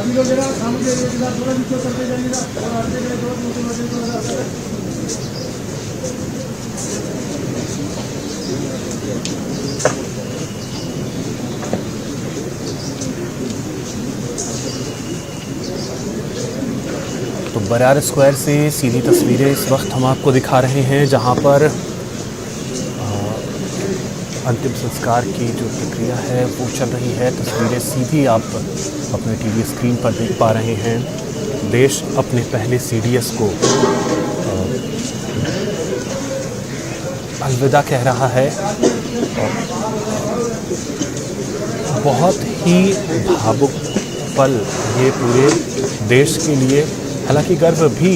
तो बरार स्क्वायर से सीधी तस्वीरें इस वक्त हम आपको दिखा रहे हैं, जहां पर अंतिम संस्कार की जो प्रक्रिया है वो चल रही है। तस्वीरें सीधी आप अपने टीवी स्क्रीन पर देख पा रहे हैं। देश अपने पहले सीडीएस को अलविदा कह रहा है। बहुत ही भावुक पल ये पूरे देश के लिए। हालांकि गर्व भी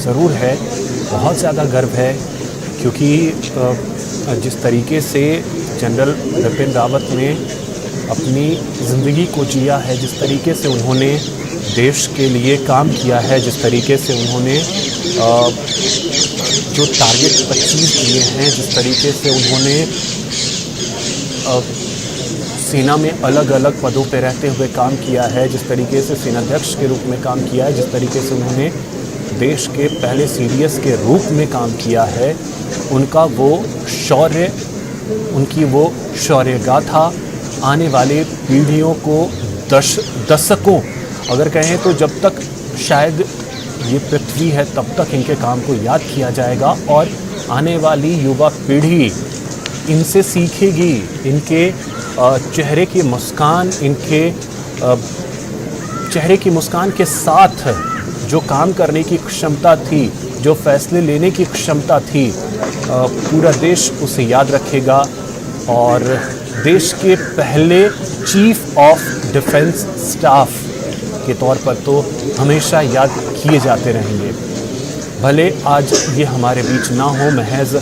ज़रूर है, बहुत ज़्यादा गर्व है, क्योंकि जिस तरीके से जनरल बिपिन रावत ने अपनी ज़िंदगी को जिया है, जिस तरीके से उन्होंने देश के लिए काम किया है, जिस तरीके से उन्होंने जो टारगेट अचीव किए हैं, जिस तरीके से उन्होंने सेना में अलग अलग पदों पर रहते हुए काम किया है, जिस तरीके से सेनाध्यक्ष के रूप में काम किया है, जिस तरीके से उन्होंने देश के पहले सीडीएस के रूप में काम किया है, उनका वो शौर्य, उनकी वो शौर्य गाथा आने वाले पीढ़ियों को दशकों, अगर कहें तो जब तक शायद ये पृथ्वी है तब तक इनके काम को याद किया जाएगा। और आने वाली युवा पीढ़ी इनसे सीखेगी। इनके चेहरे की मुस्कान, इनके चेहरे की मुस्कान के साथ जो काम करने की क्षमता थी, जो फैसले लेने की क्षमता थी, पूरा देश उसे याद रखेगा। और देश के पहले चीफ ऑफ डिफेंस स्टाफ के तौर पर तो हमेशा याद किए जाते रहेंगे। भले आज ये हमारे बीच ना हो, महज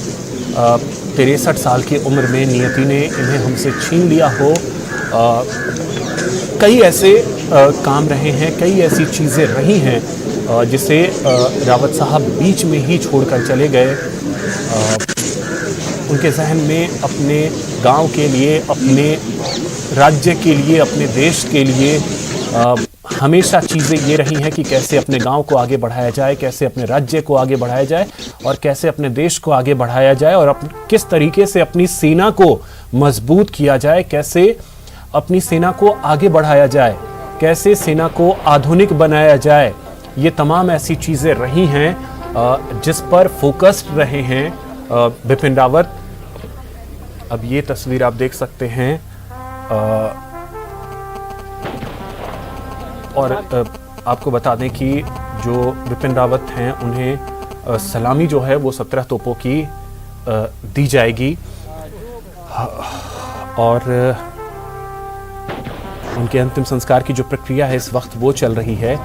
63 साल की उम्र में नियति ने इन्हें हमसे छीन लिया हो। कई ऐसे काम रहे हैं, कई ऐसी चीज़ें रही हैं जिसे रावत साहब बीच में ही छोड़कर चले गए। उनके जहन में अपने गांव के लिए, अपने राज्य के लिए, अपने देश के लिए हमेशा चीज़ें ये रही हैं कि कैसे अपने गांव को आगे बढ़ाया जाए, कैसे अपने राज्य को आगे बढ़ाया जाए और कैसे अपने देश को आगे बढ़ाया जाए, और किस तरीके से अपनी सेना को मजबूत किया जाए, कैसे अपनी सेना को आगे बढ़ाया जाए, कैसे सेना को आधुनिक बनाया जाए। ये तमाम ऐसी चीज़ें रही हैं जिस पर फोकस्ड रहे हैं बिपिन रावत। अब ये तस्वीर आप देख सकते हैं और आपको बता दें कि जो बिपिन रावत हैं उन्हें सलामी जो है वो 17 तोपों की दी जाएगी और उनके अंतिम संस्कार की जो प्रक्रिया है इस वक्त वो चल रही है।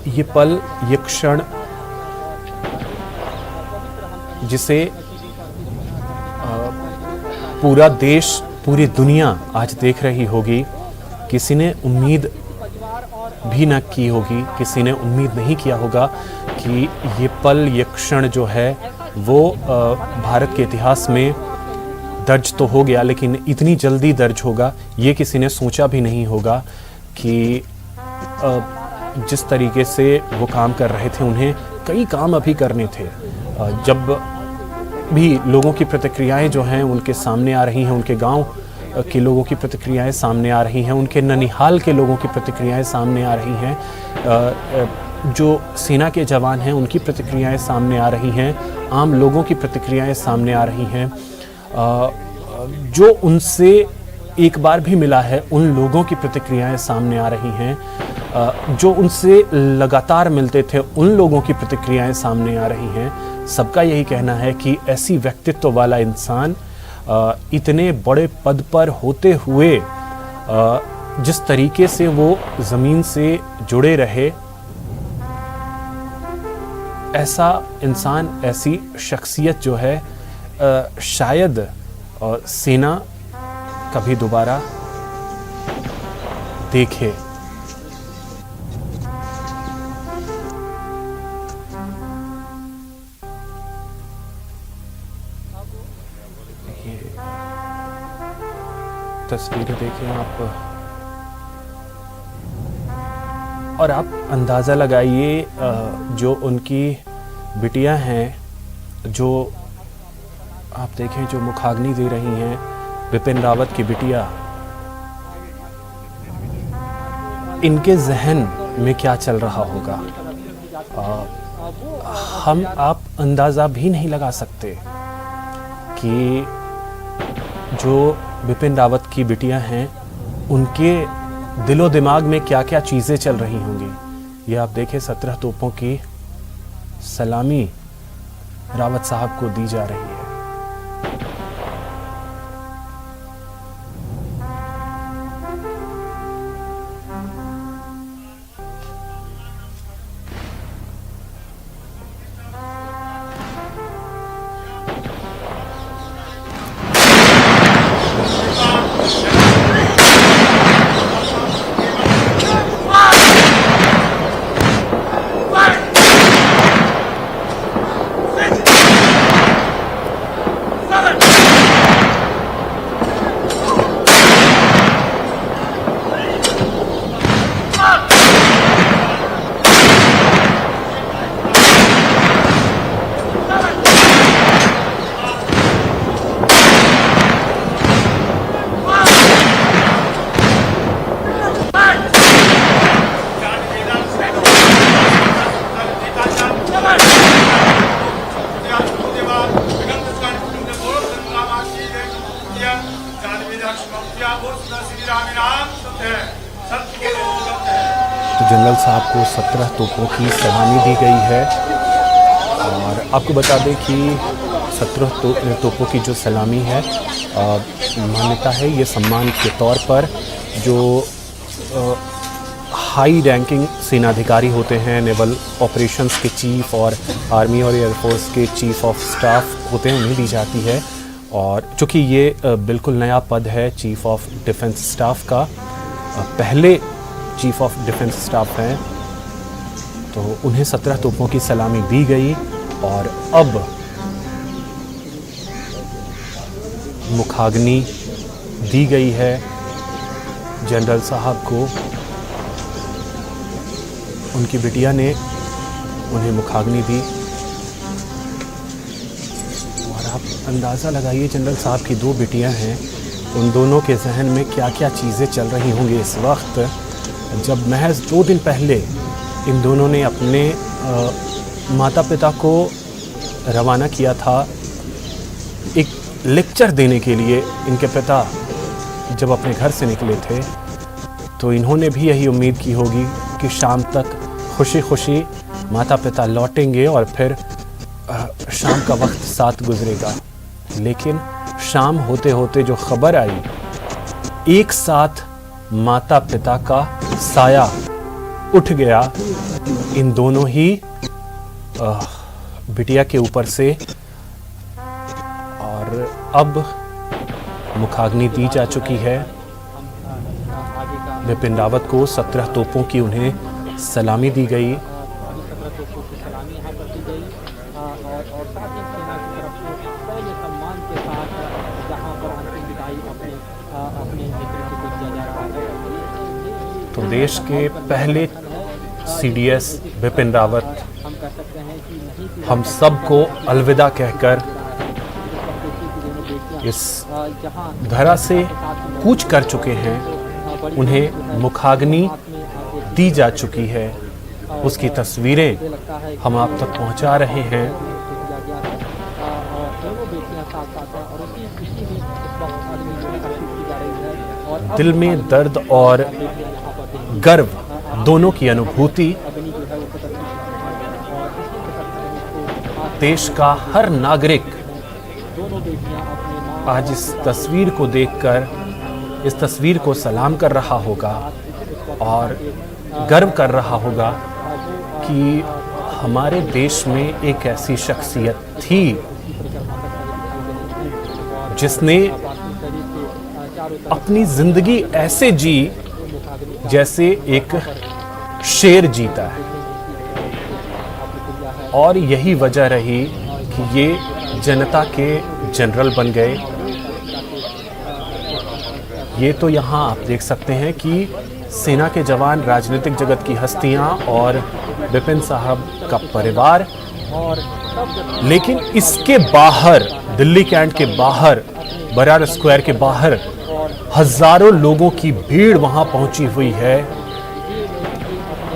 ये पल, ये क्षण जिसे पूरा देश, पूरी दुनिया आज देख रही होगी, किसी ने उम्मीद भी न की होगी, किसी ने उम्मीद नहीं किया होगा कि ये पल, ये क्षण जो है वो भारत के इतिहास में दर्ज तो हो गया, लेकिन इतनी जल्दी दर्ज होगा ये किसी ने सोचा भी नहीं होगा। कि जिस तरीके से वो काम कर रहे थे, उन्हें कई काम अभी करने थे। जब भी लोगों की प्रतिक्रियाएं जो हैं उनके सामने आ रही हैं, उनके गांव के लोगों की प्रतिक्रियाएं सामने आ रही हैं, उनके ननिहाल के लोगों की प्रतिक्रियाएं सामने आ रही हैं, जो सेना के जवान हैं उनकी प्रतिक्रियाएं सामने आ रही हैं, आम लोगों की प्रतिक्रियाएं सामने आ रही हैं, जो उनसे एक बार भी मिला है उन लोगों की प्रतिक्रियाएं सामने आ रही हैं, जो उनसे लगातार मिलते थे उन लोगों की प्रतिक्रियाएं सामने आ रही हैं। सबका यही कहना है कि ऐसी व्यक्तित्व वाला इंसान इतने बड़े पद पर होते हुए जिस तरीके से वो ज़मीन से जुड़े रहे, ऐसा इंसान, ऐसी शख्सियत जो है शायद सेना कभी दोबारा देखे। तस्वीरें देखें आप और आप अंदाज़ा लगाइए जो उनकी बिटियां हैं, जो आप देखें जो मुखाग्नि दे रही हैं, बिपिन रावत की बिटिया, इनके जहन में क्या चल रहा होगा हम आप अंदाज़ा भी नहीं लगा सकते कि जो बिपिन रावत की बिटियां हैं उनके दिलो दिमाग में क्या क्या चीज़ें चल रही होंगी। ये आप देखें 17 तोपों की सलामी रावत साहब को दी जा रही है। तो जनरल साहब को 17 तोपों की सलामी दी गई है और आपको बता दें कि 17 तोपों की जो सलामी है मान्यता है ये सम्मान के तौर पर जो हाई रैंकिंग सेनाधिकारी होते हैं, नेवल ऑपरेशंस के चीफ और आर्मी और एयरफोर्स के चीफ ऑफ स्टाफ होते हैं, उन्हें दी जाती है। और चूँकि ये बिल्कुल नया पद है चीफ ऑफ डिफेंस स्टाफ का, पहले चीफ ऑफ डिफेंस स्टाफ हैं, तो उन्हें 17 तोपों की सलामी दी गई और अब मुखाग्नि दी गई है जनरल साहब को। उनकी बिटिया ने उन्हें मुखाग्नि दी और आप अंदाज़ा लगाइए जनरल साहब की 2 बिटियां हैं, उन दोनों के जहन में क्या क्या चीज़ें चल रही होंगी इस वक्त, जब महज 2 दिन पहले इन दोनों ने अपने माता पिता को रवाना किया था एक लेक्चर देने के लिए। इनके पिता जब अपने घर से निकले थे तो इन्होंने भी यही उम्मीद की होगी कि शाम तक खुशी खुशी माता पिता लौटेंगे और फिर शाम का वक्त साथ गुजरेगा। लेकिन शाम होते होते जो खबर आई, एक साथ माता पिता का साया उठ गया इन दोनों ही बिटिया के ऊपर से और अब मुखाग्नि दी जा चुकी है। बिपिन रावत को 17 तोपों की उन्हें सलामी दी गई। तो देश के पहले CDS बिपिन रावत हम सबको अलविदा कहकर इस धरा से कूच कर चुके हैं। उन्हें मुखाग्नि दी जा चुकी है, उसकी तस्वीरें हम आप तक पहुंचा रहे हैं। दिल में दर्द और गर्व दोनों की अनुभूति देश का हर नागरिक आज इस तस्वीर को देखकर इस तस्वीर को सलाम कर रहा होगा और गर्व कर रहा होगा कि हमारे देश में एक ऐसी शख्सियत थी जिसने अपनी जिंदगी ऐसे जी जैसे एक शेर जीता है। और यही वजह रही कि ये जनता के जनरल बन गए। ये तो यहाँ आप देख सकते हैं कि सेना के जवान, राजनीतिक जगत की हस्तियाँ और विपिन साहब का परिवार। लेकिन इसके बाहर, दिल्ली कैंट के बाहर, बरार स्क्वायर के बाहर हजारों लोगों की भीड़ वहां पहुंची हुई है।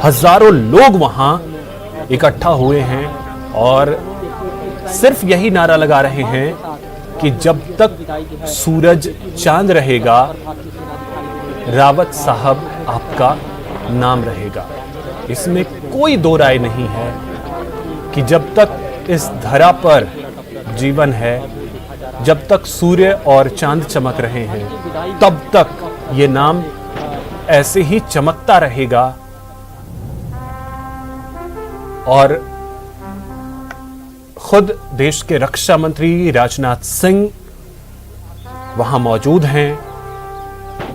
हजारों लोग वहां इकट्ठा हुए हैं और सिर्फ यही नारा लगा रहे हैं कि जब तक सूरज चांद रहेगा, रावत साहब आपका नाम रहेगा। इसमें कोई दो राय नहीं है कि जब तक इस धरा पर जीवन है, जब तक सूर्य और चांद चमक रहे हैं, तब तक ये नाम ऐसे ही चमकता रहेगा। और खुद देश के रक्षा मंत्री राजनाथ सिंह वहां मौजूद हैं।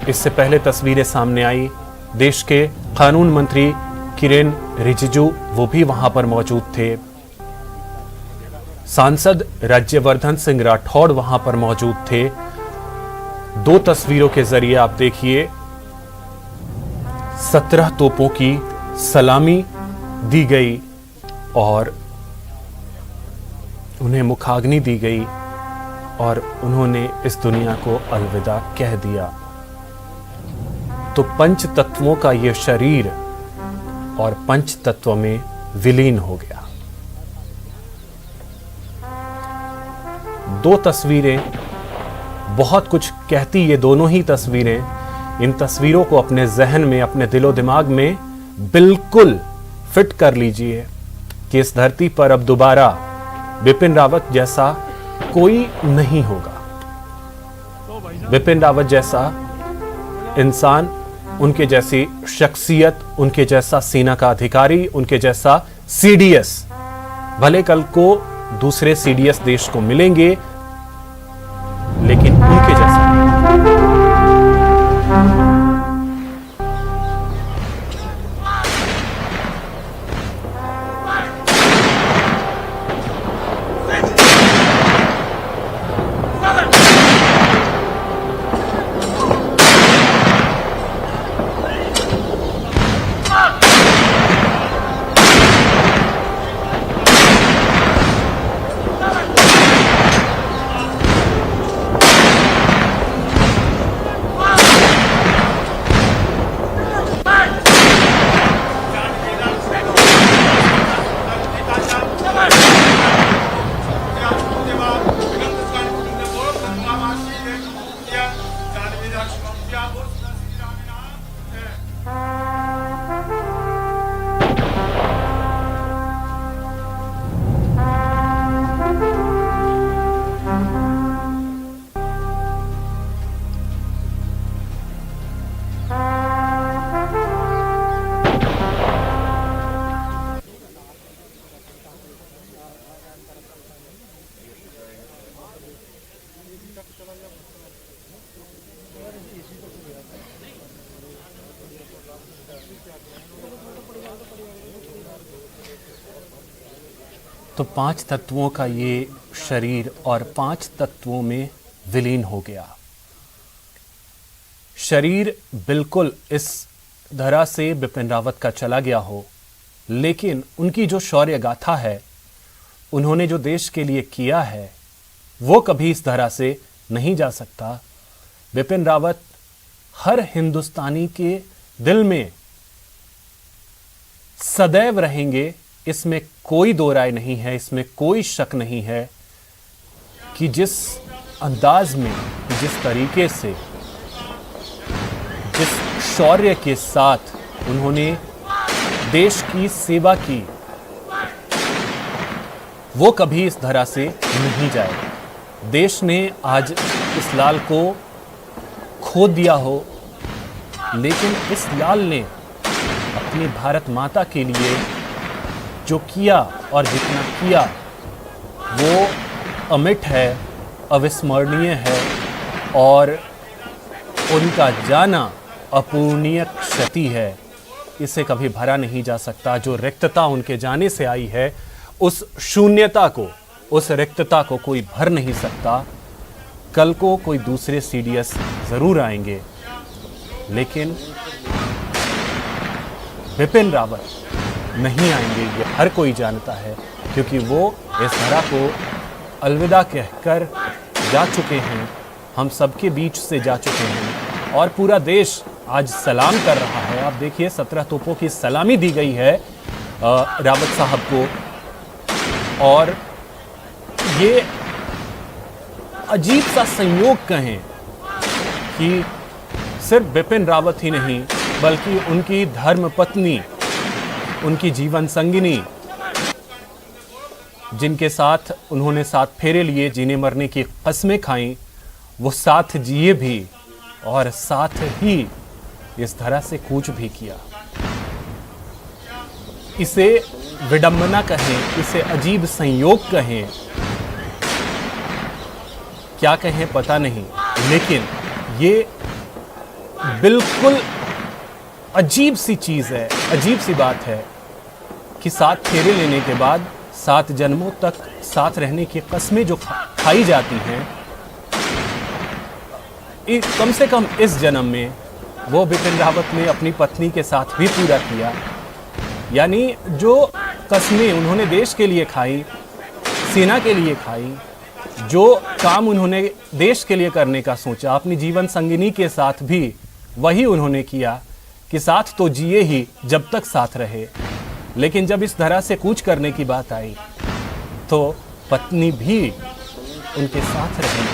इससे पहले तस्वीरें सामने आई, देश के कानून मंत्री किरेन रिजिजू वो भी वहां पर मौजूद थे। सांसद राज्यवर्धन सिंह राठौड़ वहां पर मौजूद थे। दो तस्वीरों के जरिए आप देखिए, 17 तोपों की सलामी दी गई और उन्हें मुखाग्नि दी गई और उन्होंने इस दुनिया को अलविदा कह दिया। तो पंच तत्वों का यह शरीर और पंच तत्व में विलीन हो गया। दो तस्वीरें बहुत कुछ कहती, ये दोनों ही तस्वीरें। इन तस्वीरों को अपने जहन में, अपने दिलो दिमाग में बिल्कुल फिट कर लीजिए कि इस धरती पर अब दोबारा बिपिन रावत जैसा कोई नहीं होगा। बिपिन रावत जैसा इंसान, उनके जैसी शख्सियत, उनके जैसा सेना का अधिकारी, उनके जैसा सीडीएस, भले कल को दूसरे सीडीएस देश को मिलेंगे, लेकिन उनके जैसा तो 5 तत्वों का ये शरीर और 5 तत्वों में विलीन हो गया। शरीर बिल्कुल इस धरा से बिपिन रावत का चला गया हो, लेकिन उनकी जो शौर्य गाथा है, उन्होंने जो देश के लिए किया है, वो कभी इस धरा से नहीं जा सकता। बिपिन रावत हर हिंदुस्तानी के दिल में सदैव रहेंगे, इसमें कोई दो राय नहीं है, इसमें कोई शक नहीं है कि जिस अंदाज में, जिस तरीके से, जिस शौर्य के साथ उन्होंने देश की सेवा की, वो कभी इस धरा से नहीं जाएगा। देश ने आज इस लाल को खो दिया हो, लेकिन इस लाल ने अपनी भारत माता के लिए जो किया और जितना किया वो अमिट है, अविस्मरणीय है और उनका जाना अपूर्णीय क्षति है। इसे कभी भरा नहीं जा सकता। जो रिक्तता उनके जाने से आई है, उस शून्यता को, उस रिक्तता को कोई भर नहीं सकता। कल को कोई दूसरे सीडीएस जरूर आएंगे, लेकिन बिपिन रावत नहीं आएंगे, ये हर कोई जानता है, क्योंकि वो इस धरा को अलविदा कहकर जा चुके हैं, हम सबके बीच से जा चुके हैं और पूरा देश आज सलाम कर रहा है। आप देखिए 17 तोपों की सलामी दी गई है रावत साहब को, और ये अजीब सा संयोग कहें कि सिर्फ बिपिन रावत ही नहीं बल्कि उनकी धर्म पत्नी, उनकी जीवन संगिनी, जिनके साथ उन्होंने 7 फेरे लिए, जीने मरने की कस्में खाई, वो साथ जिए भी और साथ ही इस धरा से कूच भी किया। इसे विडंबना कहें, इसे अजीब संयोग कहें, क्या कहें पता नहीं, लेकिन ये बिल्कुल अजीब सी चीज है, अजीब सी बात है कि 7 फेरे लेने के बाद 7 जन्मों तक साथ रहने की कस्में जो खाई जाती हैं, कम से कम इस जन्म में वो बिपिन रावत ने अपनी पत्नी के साथ भी पूरा किया। यानी जो कस्में उन्होंने देश के लिए खाई, सेना के लिए खाई, जो काम उन्होंने देश के लिए करने का सोचा, अपनी जीवन संगिनी के साथ भी वही उन्होंने किया कि साथ तो जिए ही जब तक साथ रहे, लेकिन जब इस धरा से कूच करने की बात आई तो पत्नी भी उनके साथ रही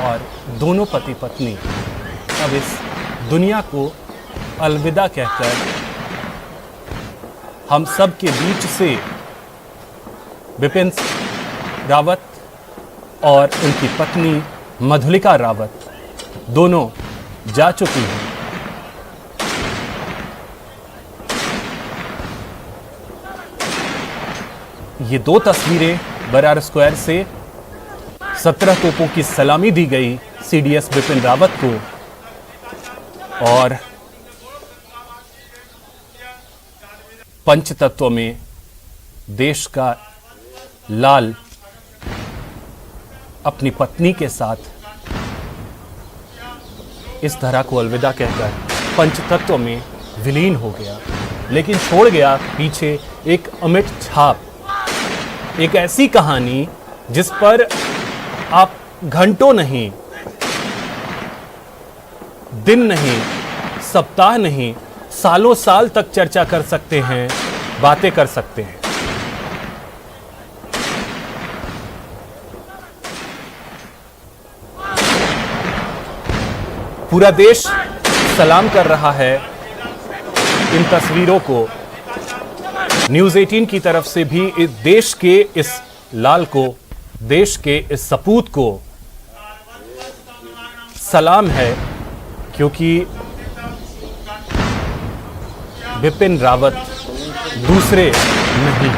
और दोनों पति पत्नी अब इस दुनिया को अलविदा कहकर हम सब के बीच से बिपिन रावत और उनकी पत्नी मधुलिका रावत दोनों जा चुकी हैं। ये 2 तस्वीरें बरार स्क्वायर से 17 तोपों की सलामी दी गई सीडीएस बिपिन रावत को, और पंचतत्व में देश का लाल अपनी पत्नी के साथ इस धरा को अलविदा कहकर पंचतत्व में विलीन हो गया, लेकिन छोड़ गया पीछे एक अमिट छाप, एक ऐसी कहानी जिस पर आप घंटों नहीं, दिन नहीं, सप्ताह नहीं, सालों साल तक चर्चा कर सकते हैं, बातें कर सकते हैं। पूरा देश सलाम कर रहा है इन तस्वीरों को। न्यूज़ 18 की तरफ से भी इस देश के इस लाल को, देश के इस सपूत को सलाम है, क्योंकि बिपिन रावत दूसरे नहीं।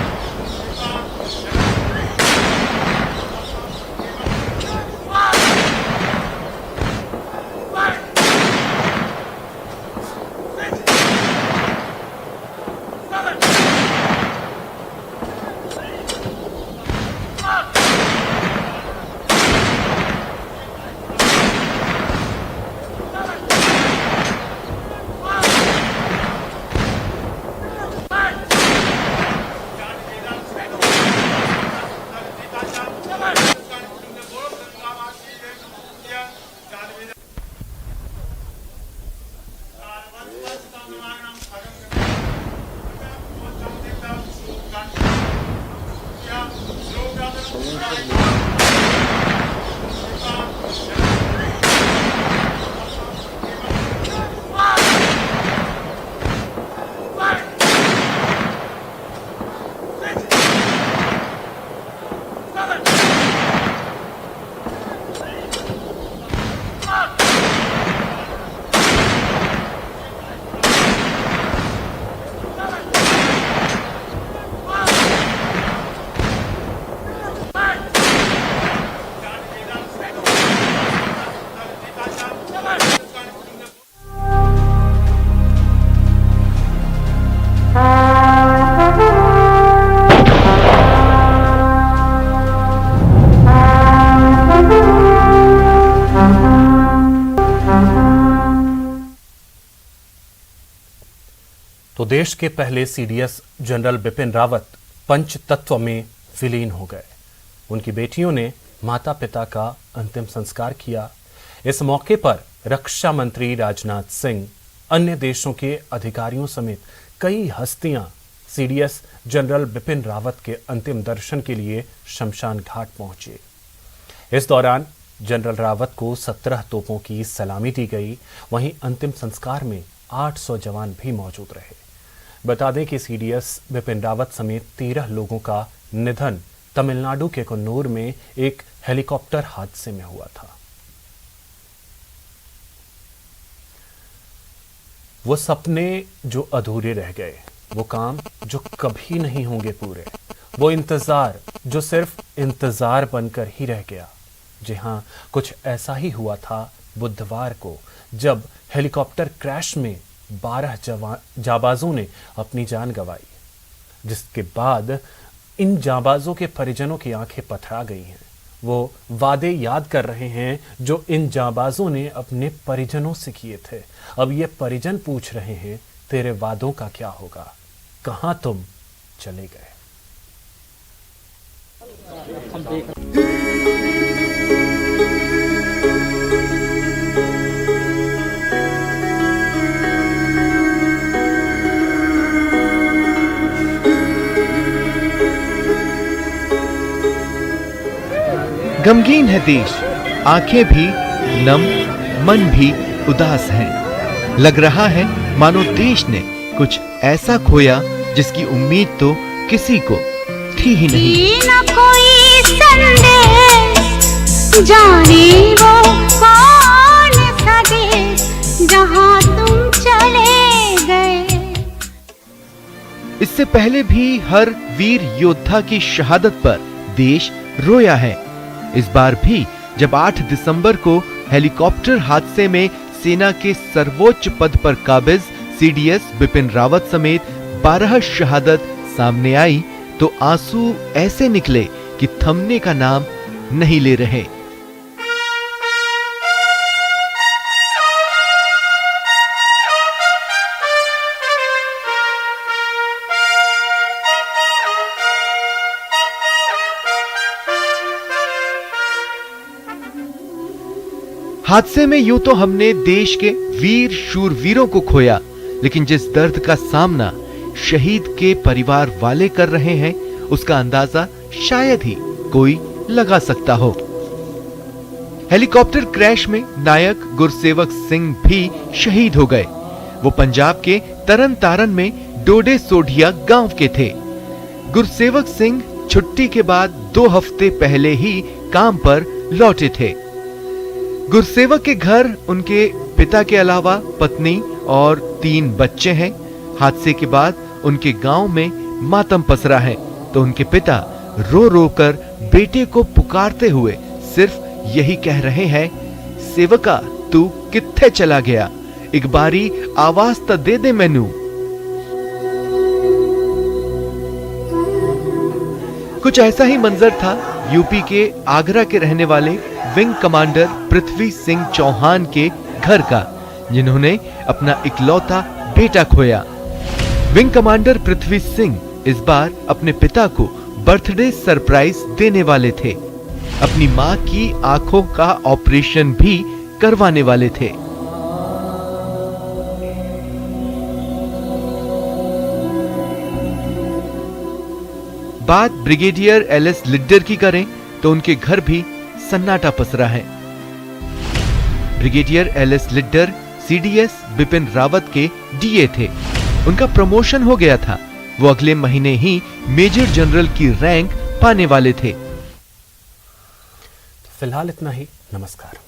तो देश के पहले सीडीएस जनरल बिपिन रावत पंचतत्व में विलीन हो गए। उनकी बेटियों ने माता पिता का अंतिम संस्कार किया। इस मौके पर रक्षा मंत्री राजनाथ सिंह, अन्य देशों के अधिकारियों समेत कई हस्तियां सीडीएस जनरल बिपिन रावत के अंतिम दर्शन के लिए शमशान घाट पहुंचे। इस दौरान जनरल रावत को 17 तोपों की सलामी दी गई। वहीं अंतिम संस्कार में 800 जवान भी मौजूद रहे। बता दें कि सीडीएस बिपिन रावत समेत 13 लोगों का निधन तमिलनाडु के कन्नूर में एक हेलीकॉप्टर हादसे में हुआ था। वो सपने जो अधूरे रह गए, वो काम जो कभी नहीं होंगे पूरे, वो इंतजार जो सिर्फ इंतजार बनकर ही रह गया। जी हां, कुछ ऐसा ही हुआ था बुधवार को, जब हेलीकॉप्टर क्रैश में 12 जाबाजों ने अपनी जान गंवाई, जिसके बाद इन जाबाजों के परिजनों की आंखें पथरा गई हैं। वो वादे याद कर रहे हैं जो इन जाबाजों ने अपने परिजनों से किए थे। अब ये परिजन पूछ रहे हैं, तेरे वादों का क्या होगा, कहां तुम चले गए। गमगीन है देश, आंखें भी नम, मन भी उदास है। लग रहा है मानो देश ने कुछ ऐसा खोया जिसकी उम्मीद तो किसी को थी ही नहीं। न कोई संदेश, जाने वो कौन सा देश जहां तुम चले गए। इससे पहले भी हर वीर योद्धा की शहादत पर देश रोया है। इस बार भी जब 8 दिसंबर को हेलीकॉप्टर हादसे में सेना के सर्वोच्च पद पर काबिज सीडीएस बिपिन रावत समेत 12 शहादत सामने आई, तो आंसू ऐसे निकले कि थमने का नाम नहीं ले रहे। हादसे में यूं तो हमने देश के वीर शूरवीरों को खोया, लेकिन जिस दर्द का सामना शहीद के परिवार वाले कर रहे हैं, उसका अंदाजा शायद ही कोई लगा सकता हो। हेलीकॉप्टर क्रैश में नायक गुरसेवक सिंह भी शहीद हो गए। वो पंजाब के तरन तारन में डोडे सोढिया गांव के थे। गुरसेवक सिंह छुट्टी के बाद 2 हफ्ते पहले ही काम पर लौटे थे। गुरसेवक के घर उनके पिता के अलावा पत्नी और 3 बच्चे हैं। हादसे के बाद उनके गांव में मातम पसरा है, तो उनके पिता रो रो कर बेटे को पुकारते हुए सिर्फ यही कह रहे हैं, सेवका तू कित्थे चला गया, एक बारी आवाज तो दे दे मैनू। कुछ ऐसा ही मंजर था यूपी के आगरा के रहने वाले विंग कमांडर पृथ्वी सिंह चौहान के घर का, जिन्होंने अपना इकलौता बेटा खोया। विंग कमांडर पृथ्वी सिंह इस बार अपने पिता को बर्थडे सरप्राइज देने वाले थे। अपनी मां की आंखों का ऑपरेशन भी करवाने वाले थे। बात ब्रिगेडियर एलएस लिड्डर की करें तो उनके घर भी सन्नाटा पसरा है। Brigadier LS Lidder CDS Bipin Rawat के डीए थे। उनका प्रमोशन हो गया था। वो अगले महीने ही मेजर जनरल की रैंक पाने वाले थे। फिलहाल इतना ही। नमस्कार।